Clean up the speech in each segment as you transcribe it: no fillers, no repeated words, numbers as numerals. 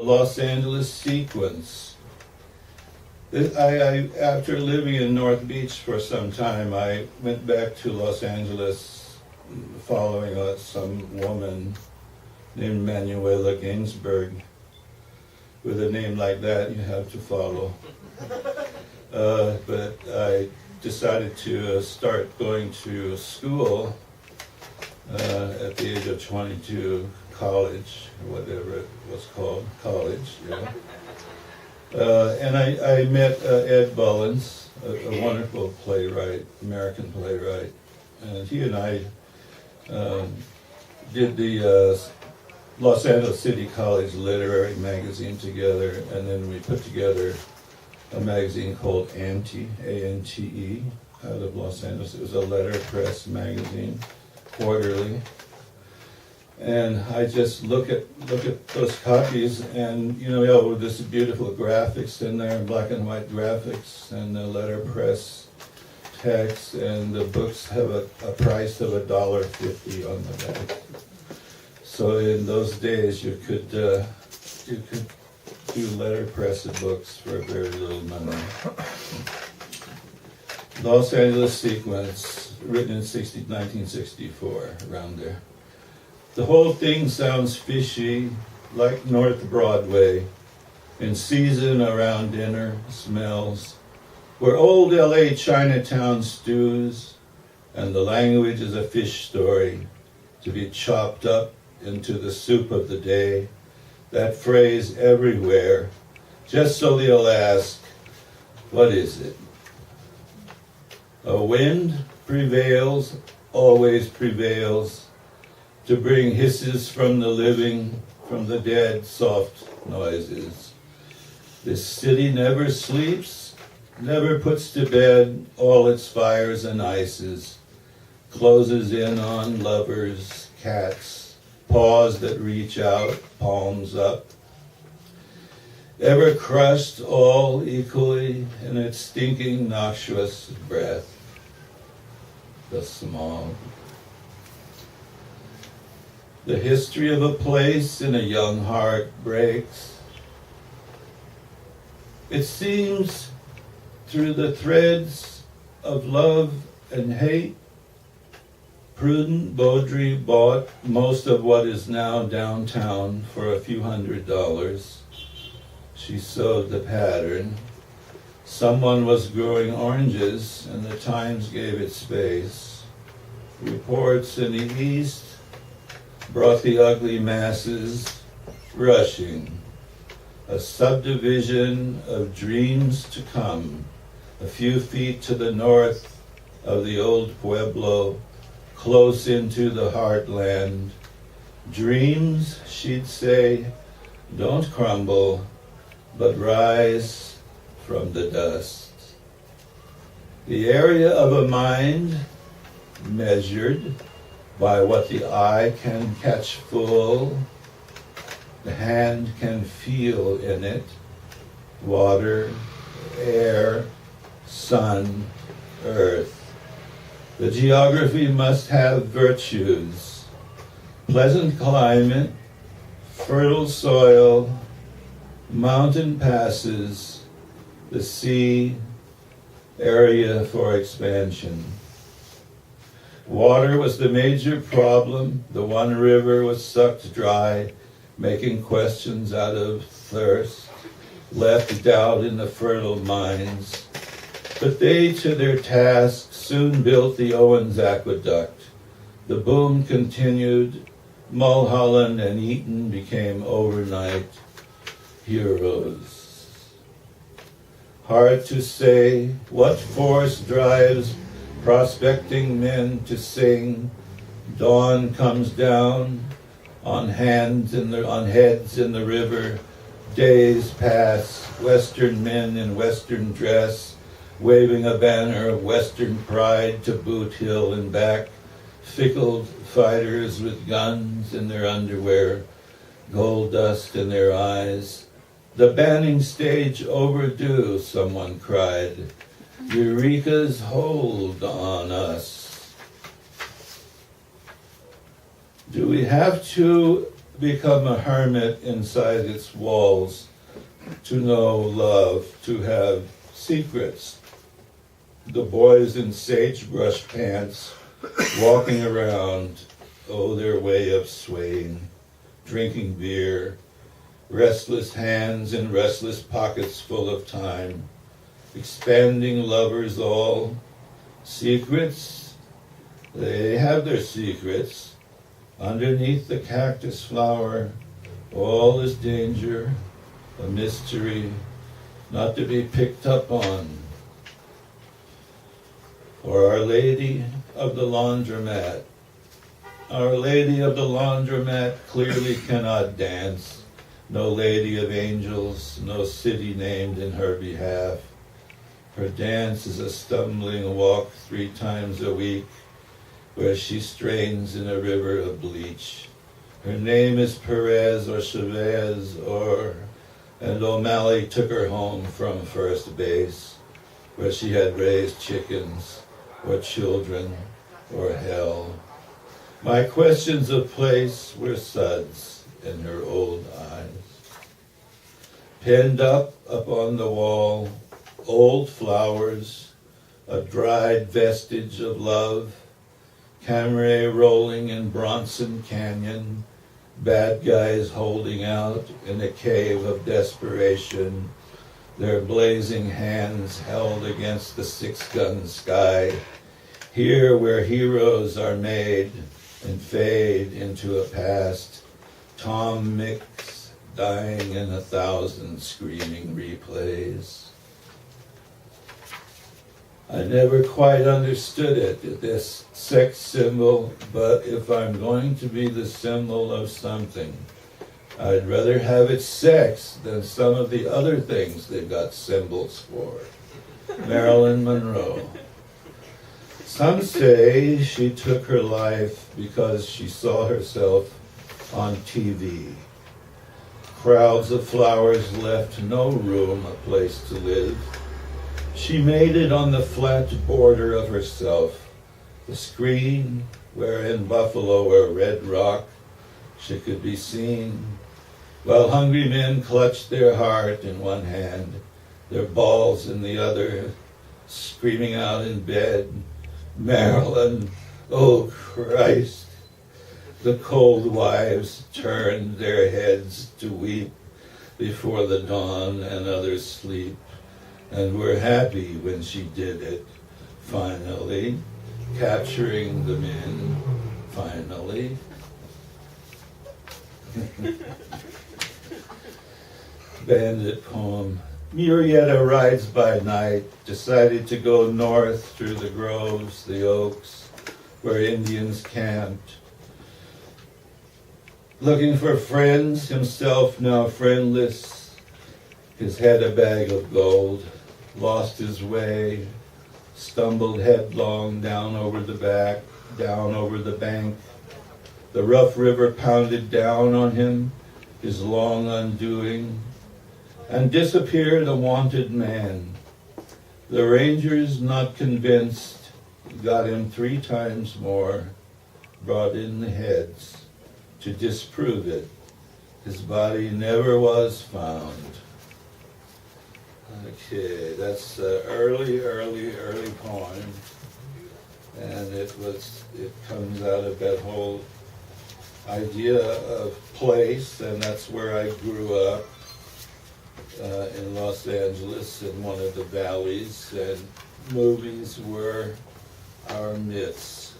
Los Angeles sequence. After living in North Beach for some time, I went back to Los Angeles following some woman named Manuela Ginsburg. With a name like that, you have to follow. But I decided to start going to school at the age of 22, college, or whatever it was called, college, yeah. And I met Ed Bullins, a wonderful playwright, American playwright. And he and I did the Los Angeles City College Literary Magazine together, and then we put together a magazine called Ante, A-N-T-E, out of Los Angeles. It was a letterpress magazine, quarterly. And I just look at those copies, and with this beautiful graphics in there, black and white graphics, and the letterpress text, and the books have a price of $1.50 on the back. So in those days, you could do letterpress books for very little money. Los Angeles sequence, written in 1964, around there. The whole thing sounds fishy, like North Broadway, in season around dinner, smells, where old LA Chinatown stews, and the language is a fish story, to be chopped up into the soup of the day, that phrase everywhere, just so they'll ask, what is it? A wind prevails, always prevails, to bring hisses from the living, from the dead, soft noises. This city never sleeps, never puts to bed all its fires and ices, closes in on lovers, cats, paws that reach out, palms up. Ever crushed all equally in its stinking, noxious breath. The smog. The history of a place in a young heart breaks. It seems through the threads of love and hate, Prudent Beaudry bought most of what is now downtown for a few $100s. She sewed the pattern. Someone was growing oranges, and the Times gave it space. Reports in the East brought the ugly masses rushing. A subdivision of dreams to come, a few feet to the north of the old Pueblo, close into the heartland. Dreams, she'd say, don't crumble, but rise from the dust. The area of a mind measured by what the eye can catch full, the hand can feel in it, water, air, sun, earth. The geography must have virtues, pleasant climate, fertile soil, mountain passes, the sea, area for expansion. Water was the major problem. The one river was sucked dry, making questions out of thirst, left doubt in the fertile minds. But they, to their task, soon built the Owens Aqueduct. The boom continued. Mulholland and Eaton became overnight heroes. Hard to say what force drives prospecting men to sing. Dawn comes down on heads in the river. Days pass, Western men in Western dress, waving a banner of Western pride to Boot Hill and back. Fickle fighters with guns in their underwear, gold dust in their eyes. The banning stage overdue, someone cried. Eureka's hold on us. Do we have to become a hermit inside its walls, to know love, to have secrets. The boys in sagebrush pants walking around, oh, their way of swaying, drinking beer, restless hands in restless pockets full of time, expanding lovers all. Secrets, they have their secrets. Underneath the cactus flower, all is danger, a mystery, not to be picked up on. For Our Lady of the Laundromat. Our Lady of the Laundromat clearly cannot dance. No Lady of Angels, no city named in her behalf. Her dance is a stumbling walk 3 times a week, where she strains in a river of bleach. Her name is Perez or Chavez and O'Malley took her home from first base, where she had raised chickens, or children, or hell. My questions of place were suds in her old eyes. Pinned up on the wall, old flowers, a dried vestige of love, camera rolling in Bronson Canyon, bad guys holding out in a cave of desperation, their blazing hands held against the 6-gun sky, here where heroes are made and fade into a past, Tom Mix dying in 1,000 screaming replays. I never quite understood it, this sex symbol, but if I'm going to be the symbol of something, I'd rather have it sex than some of the other things they've got symbols for. Marilyn Monroe. Some say she took her life because she saw herself on TV. Crowds of flowers left no room, a place to live. She made it on the flat border of herself, the screen where in Buffalo or Red Rock she could be seen, while hungry men clutched their heart in one hand, their balls in the other, screaming out in bed, Marilyn, oh Christ. The cold wives turned their heads to weep before the dawn and others sleep, and were happy when she did it, finally, capturing the men, finally. Bandit poem. Murrieta rides by night, decided to go north through the groves, the oaks, where Indians camped. Looking for friends, himself now friendless, his head a bag of gold, lost his way, stumbled headlong down over the bank. The rough river pounded down on him, his long undoing, and disappeared a wanted man. The rangers, not convinced, got him 3 times more, brought in the heads to disprove it. His body never was found. Okay, that's an early poem, and it comes out of that whole idea of place, and that's where I grew up in Los Angeles, in one of the valleys, and movies were our myths.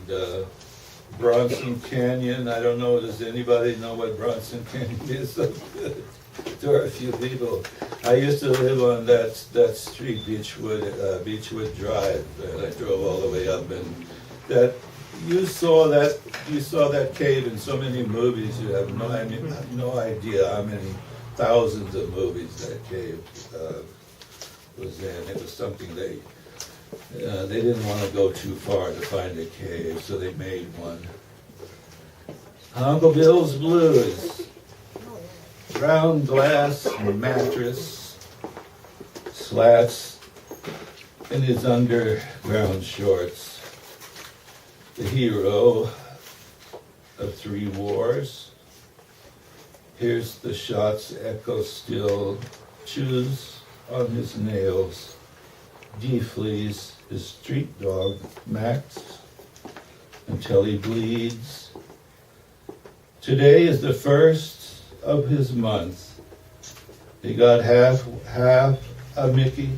And Bronson Canyon, I don't know, does anybody know what Bronson Canyon is? There are a few people. I used to live on that street, Beechwood Drive, and I drove all the way up, and that you saw that cave in so many movies. You have no idea how many thousands of movies that cave was in. It was something they didn't want to go too far to find a cave, so they made one. Uncle Bill's Blues. Round glass mattress, slats in his underground shorts. The hero of 3 wars. Hears the shots echo still, chews on his nails, deflees his street dog, Max, until he bleeds. Today is the first of his month. He got half a Mickey,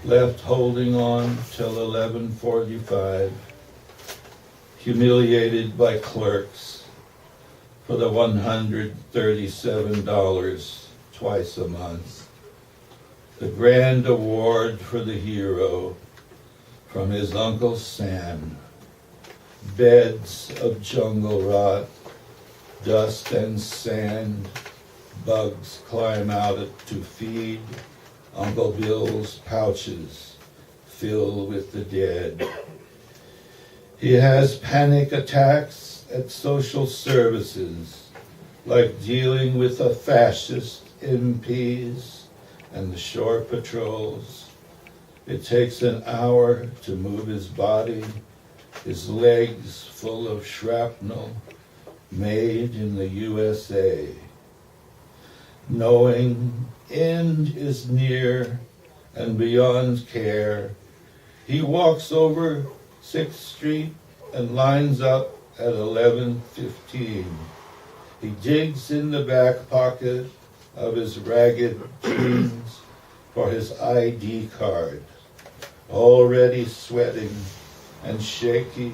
left holding on till 11:45, humiliated by clerks for the $137 twice a month. The grand award for the hero from his Uncle Sam. Beds of jungle rot, dust and sand, bugs climb out to feed. Uncle Bill's pouches fill with the dead. He has panic attacks at social services, like dealing with the fascist MPs and the shore patrols. It takes an hour to move his body, his legs full of shrapnel, made in the USA. Knowing end is near and beyond care, he walks over 6th Street and lines up at 11:15. He digs in the back pocket of his ragged jeans for his ID card, already sweating and shaky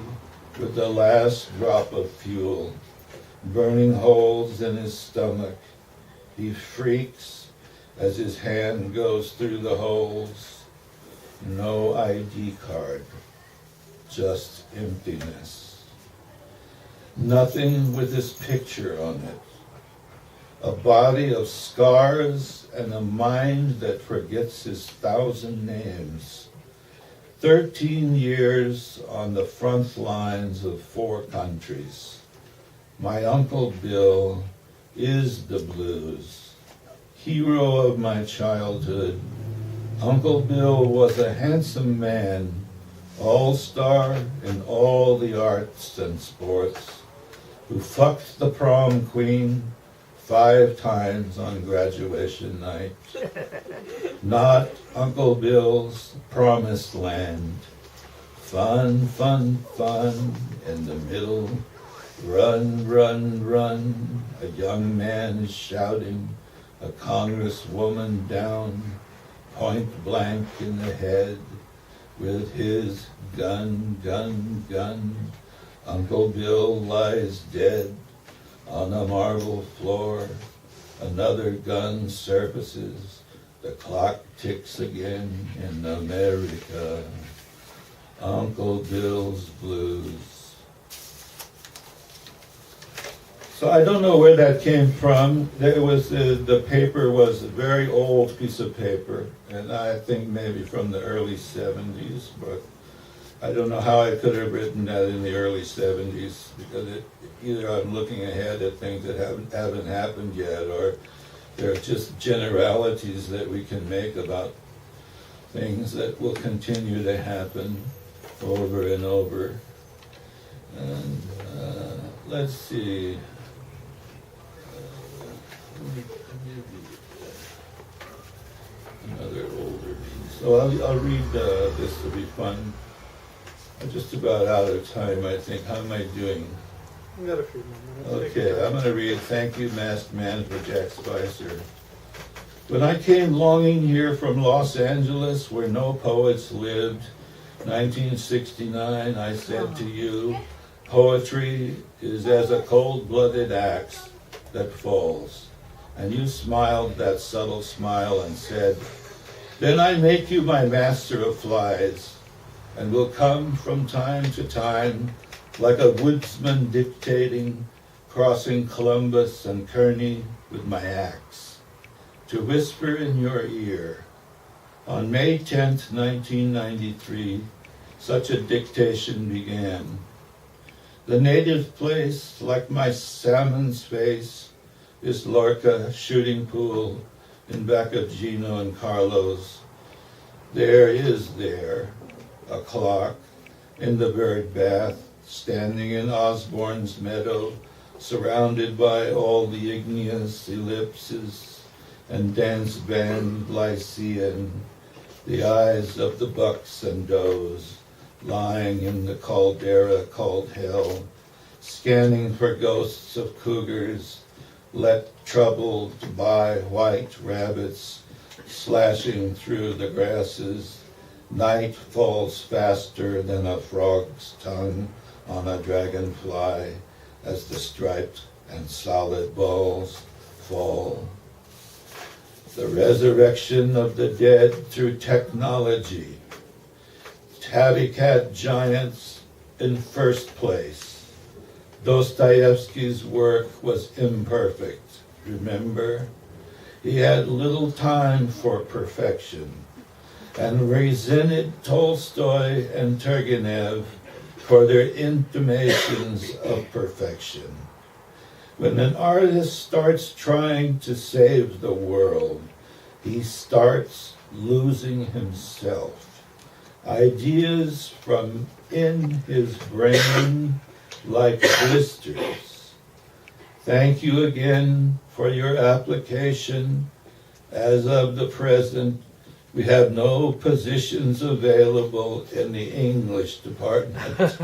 with the last drop of fuel, burning holes in his stomach. He freaks as his hand goes through the holes. No ID card, just emptiness. Nothing with his picture on it. A body of scars and a mind that forgets his 1,000 names. 13 years on the front lines of 4 countries. My Uncle Bill is the blues. Hero of my childhood. Uncle Bill was a handsome man, all-star in all the arts and sports, who fucked the prom queen 5 times on graduation night. Not Uncle Bill's promised land. Fun, fun, fun in the middle. Run, run, run. A young man is shouting a congresswoman down, point blank in the head, with his gun, gun, gun. Uncle Bill lies dead on a marble floor. Another gun surfaces. The clock ticks again in America. Uncle Bill's blues. So I don't know where that came from. There was the paper was a very old piece of paper, and I think maybe from the early 70s, but I don't know how I could have written that in the early 70s, because either I'm looking ahead at things that haven't happened yet, or they're just generalities that we can make about things that will continue to happen over and over. And let's see. Another older piece. So I'll read this to be fun. I'm just about out of time, I think. How am I doing? We got a few more minutes. Okay, I'm going to read Thank You, Masked Man for Jack Spicer. When I came longing here from Los Angeles, where no poets lived, 1969, I said to you, poetry is as a cold-blooded axe that falls. And you smiled that subtle smile and said, then I make you my master of flies, and will come from time to time like a woodsman dictating, crossing Columbus and Kearney with my axe, to whisper in your ear. On May 10th, 1993, such a dictation began. The native place, like my salmon's face, is Lorca shooting pool in back of Gino and Carlos. There a clock in the bird bath, standing in Osborne's meadow, surrounded by all the igneous ellipses and dance band Lycian, the eyes of the bucks and does, lying in the caldera called hell, scanning for ghosts of cougars, let troubled by white rabbits slashing through the grasses. Night falls faster than a frog's tongue on a dragonfly as the striped and solid balls fall. The resurrection of the dead through technology. Tabby cat giants in first place. Dostoevsky's work was imperfect, remember? He had little time for perfection, and resented Tolstoy and Turgenev for their intimations of perfection. When an artist starts trying to save the world, he starts losing himself. Ideas from in his brain like blisters. Thank you again for your application. As of the present, we have no positions available in the English department.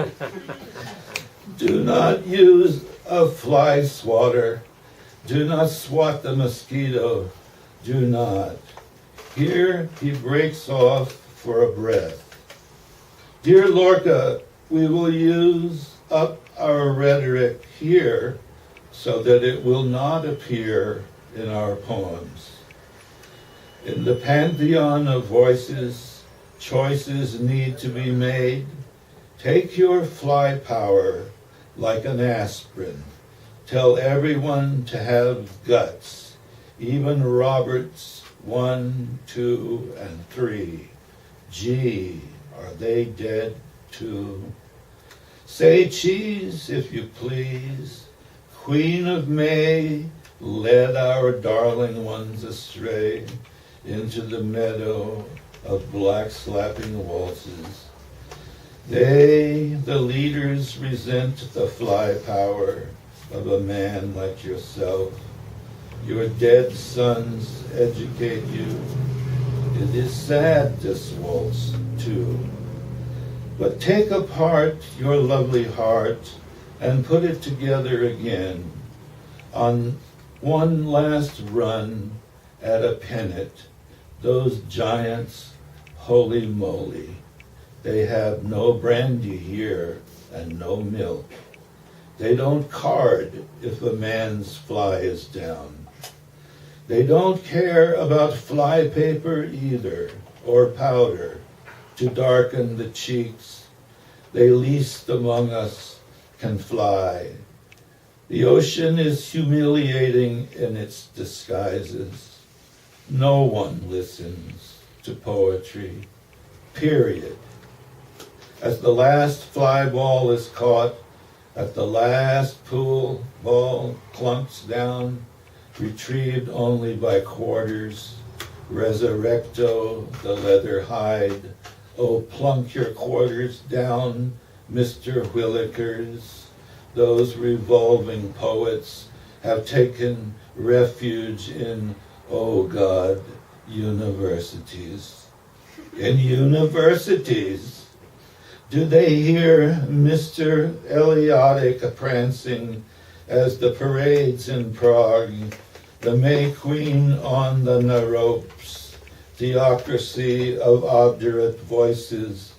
Do not use a fly swatter. Do not swat the mosquito. Do not. Here he breaks off for a breath. Dear Lorca, we will use up our rhetoric here so that it will not appear in our poems. In the pantheon of voices, choices need to be made. Take your fly power like an aspirin. Tell everyone to have guts, even Roberts 1, 2, and 3. Gee, are they dead too? Say cheese, if you please. Queen of May led our darling ones astray into the meadow of black slapping waltzes. They, the leaders, resent the fly power of a man like yourself. Your dead sons educate you. It is sad to waltz too. But take apart your lovely heart and put it together again on one last run at a pennant. Those giants, holy moly, they have no brandy here and no milk. They don't card if a man's fly is down. They don't care about fly paper either, or powder to darken the cheeks. They least among us can fly. The ocean is humiliating in its disguises. No one listens to poetry, period. As the last fly ball is caught, as the last pool ball clunks down, retrieved only by quarters, resurrecto the leather hide. Oh, plunk your quarters down, Mr. Willikers. Those revolving poets have taken refuge in, oh God, universities. In universities, do they hear Mr. Eliotic prancing as the parades in Prague, the May Queen on the Naropes, theocracy of obdurate voices,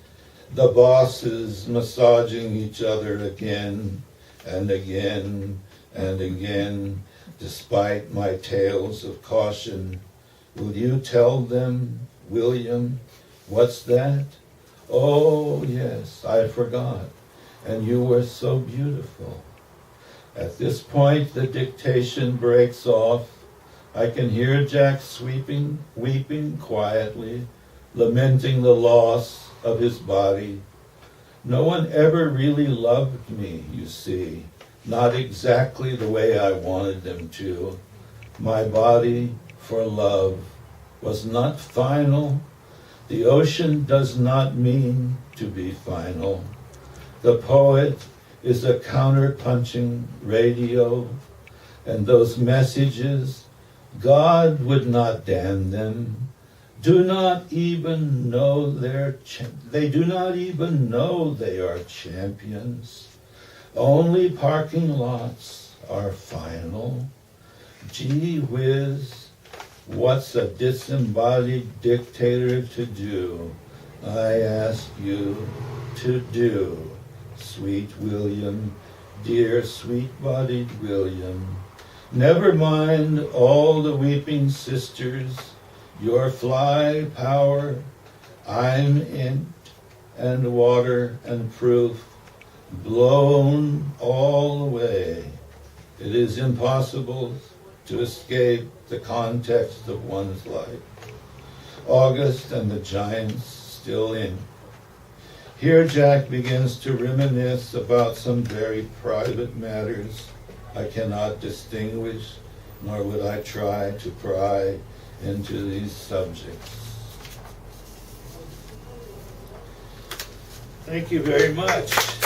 the bosses massaging each other again and again and again, despite my tales of caution? Will you tell them, William, what's that? Oh, yes, I forgot, and you were so beautiful. At this point, the dictation breaks off. I can hear Jack weeping quietly, lamenting the loss of his body. No one ever really loved me, you see, not exactly the way I wanted them to. My body for love was not final. The ocean does not mean to be final. The poet is a counter-punching radio, and those messages, God would not damn them. Do not even know they do not even know they are champions. Only parking lots are final. Gee whiz, what's a disembodied dictator to do? I ask you to do, sweet William, dear sweet-bodied William. Never mind all the weeping sisters, your fly power, I'm ink and water and proof, blown all away. It is impossible to escape the context of one's life. August and the giants still in. Here Jack begins to reminisce about some very private matters I cannot distinguish, nor would I try to pry into these subjects. Thank you very much.